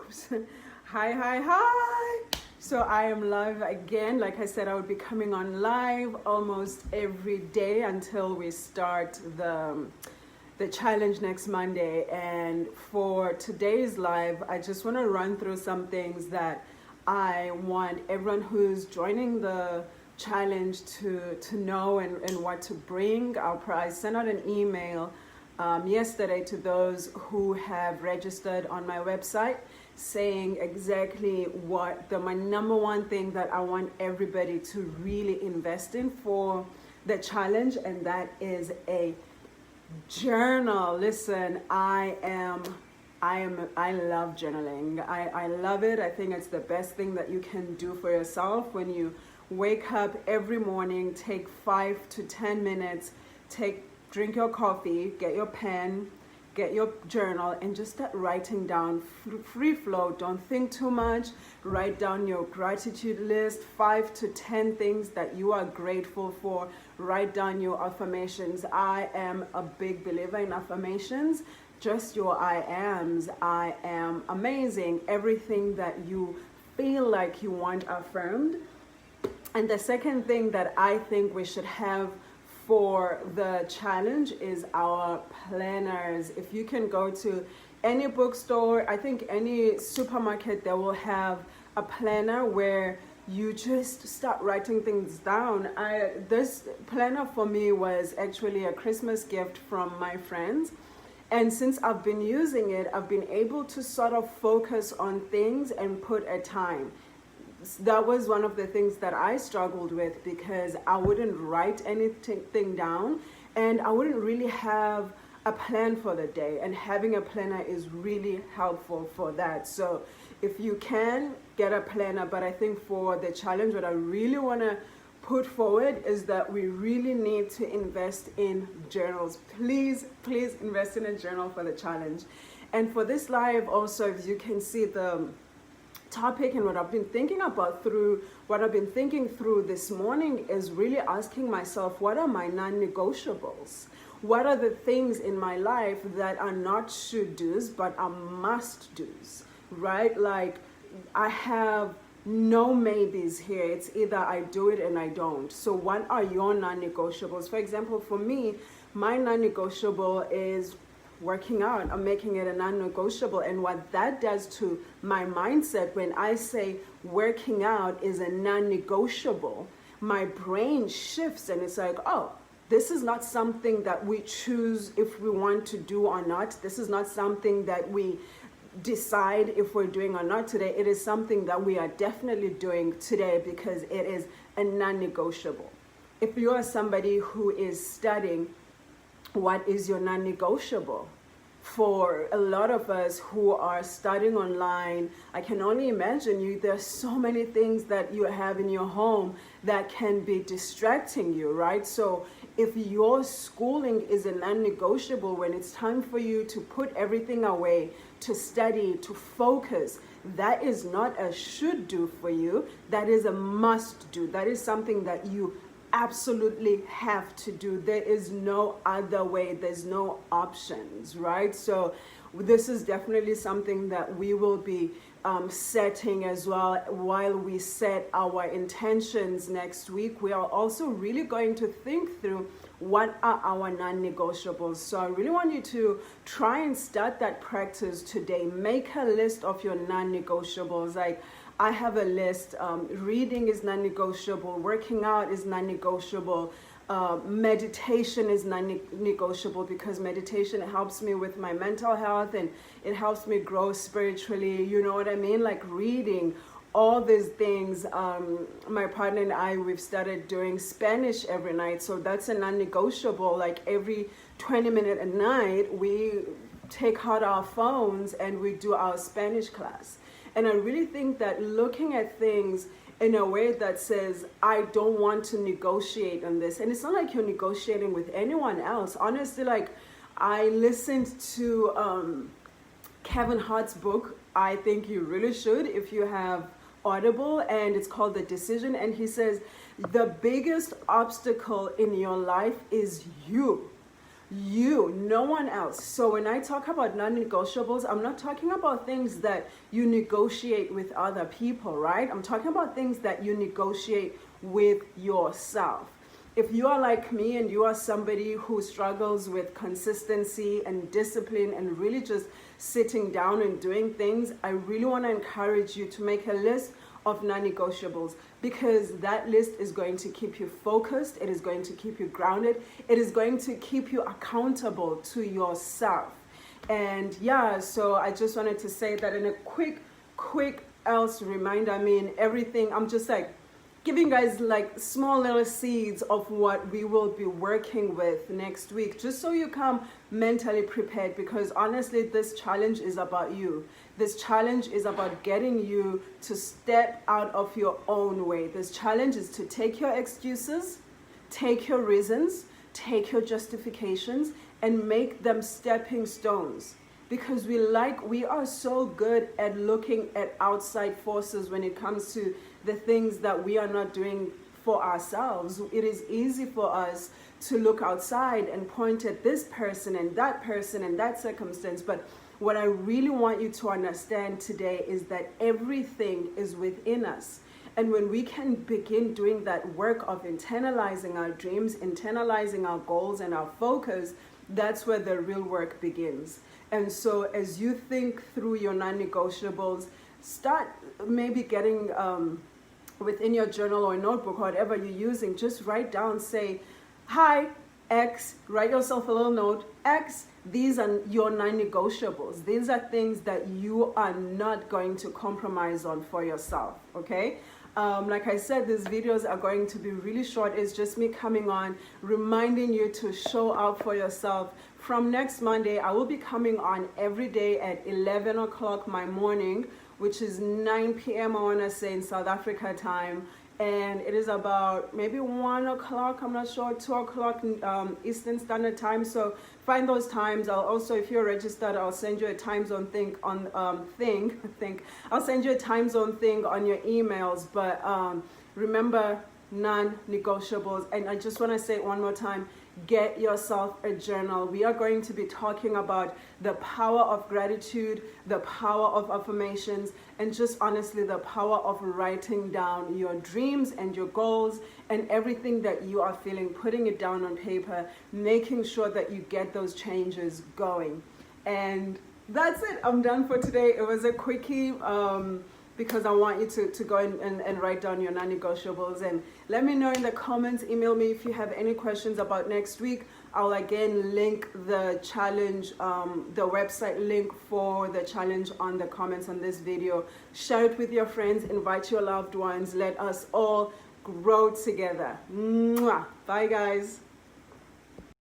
Oops. Hi. So I am live again. Like I said, I would be coming on live almost every day until we start the challenge next Monday. And for today's live, I just want to run through some things that I want everyone who's joining the challenge to know and what to bring. I sent out an email yesterday to those who have registered on my website, saying exactly what my number one thing that I want everybody to really invest in for the challenge, and that is a journal. Listen, I love journaling. I love it. I think it's the best thing that you can do for yourself. When you wake up every morning, take 5 to 10 minutes, drink your coffee, get your pen, get your journal, and just start writing down. Free flow, don't think too much. Write down your gratitude list, 5 to 10 things that you are grateful for. Write down your affirmations. I am a big believer in affirmations. Just your I ams. I am amazing. Everything that you feel like you want affirmed. And the second thing that I think we should have for the challenge is our planners. If you can go to any bookstore, I think any supermarket, they will have a planner where you just start writing things down. This planner for me was actually a Christmas gift from my friends. And since I've been using it, I've been able to sort of focus on things and put a time. That was one of the things that I struggled with, because I wouldn't write anything down and I wouldn't really have a plan for the day, and having a planner is really helpful for that. So if you can, get a planner. But I think for the challenge, what I really want to put forward is that we really need to invest in journals. Please invest in a journal for the challenge. And for this live also, if you can see the topic and what I've been thinking about through this morning is really asking myself, what are my non-negotiables? What are the things in my life that are not should-dos but are must-dos, right? Like, I have no maybes here. It's either I do it and I don't. So what are your non-negotiables? For example, for me, my non-negotiable is working out. I'm making it a non-negotiable. And what that does to my mindset, when I say working out is a non-negotiable, my brain shifts and it's like, oh, this is not something that we choose if we want to do or not. This is not something that we decide if we're doing or not today. It is something that we are definitely doing today because it is a non-negotiable. If you are somebody who is studying, what is your non-negotiable? For a lot of us who are studying online, I can only imagine there's so many things that you have in your home that can be distracting you, right? So if your schooling is a non-negotiable, when it's time for you to put everything away, to study, to focus, that is not a should do for you. That is a must do. That is something that you absolutely have to do. There is no other way. There's no options, right? So this is definitely something that we will be setting as well. While we set our intentions next week, we are also really going to think through what are our non-negotiables. So I really want you to try and start that practice today. Make a list of your non-negotiables. Like, I have a list. Reading is non-negotiable. Working out is non-negotiable. Meditation is non-negotiable, because meditation helps me with my mental health and it helps me grow spiritually. You know what I mean? Like reading, all these things. My partner and I, we've started doing Spanish every night. So that's a non-negotiable. Like every 20 minutes a night, we take out our phones and we do our Spanish class. And I really think that looking at things in a way that says, I don't want to negotiate on this. And it's not like you're negotiating with anyone else. Honestly, like, I listened to Kevin Hart's book. I think you really should if you have Audible, and it's called The Decision. And he says, the biggest obstacle in your life is you. You, no one else. So when I talk about non-negotiables, I'm not talking about things that you negotiate with other people, right? I'm talking about things that you negotiate with yourself. If you are like me and you are somebody who struggles with consistency and discipline and really just sitting down and doing things, I really want to encourage you to make a list of non-negotiables, because that list is going to keep you focused, it is going to keep you grounded, it is going to keep you accountable to yourself. And yeah, so I just wanted to say that in a quick else reminder. I mean, everything, I'm just like giving guys like small little seeds of what we will be working with next week, just so you come mentally prepared, because honestly, this challenge is about you. This challenge is about getting you to step out of your own way. This challenge is to take your excuses, take your reasons, take your justifications, and make them stepping stones. Because we are so good at looking at outside forces when it comes to the things that we are not doing for ourselves. It is easy for us to look outside and point at this person and that circumstance. But what I really want you to understand today is that everything is within us. And when we can begin doing that work of internalizing our dreams, internalizing our goals and our focus, that's where the real work begins. And so as you think through your non-negotiables, start maybe getting within your journal or notebook, whatever you're using, just write down, say, hi, X, write yourself a little note, X, these are your non-negotiables. These are things that you are not going to compromise on for yourself, okay? Like I said, these videos are going to be really short. It's just me coming on, reminding you to show up for yourself. From next Monday, I will be coming on every day at 11 o'clock my morning, which is 9 p.m. I want to say in South Africa time. And it is about maybe 1 o'clock, I'm not sure, 2 o'clock Eastern Standard Time. So find those times. I'll also, if you're registered, I'll send you a time zone thing on I'll send you a time zone thing on your emails. But remember, non-negotiables. And I just want to say it one more time. Get yourself a journal. We are going to be talking about the power of gratitude, the power of affirmations, and just honestly the power of writing down your dreams and your goals and everything that you are feeling, putting it down on paper, making sure that you get those changes going. And that's it. I'm done for today. It was a quickie because I want you to go and write down your non-negotiables, and let me know in the comments. Email me if you have any questions about next week. I'll again link the challenge, the website link for the challenge on the comments on this video. Share it with your friends, invite your loved ones. Let us all grow together. Mwah. Bye guys.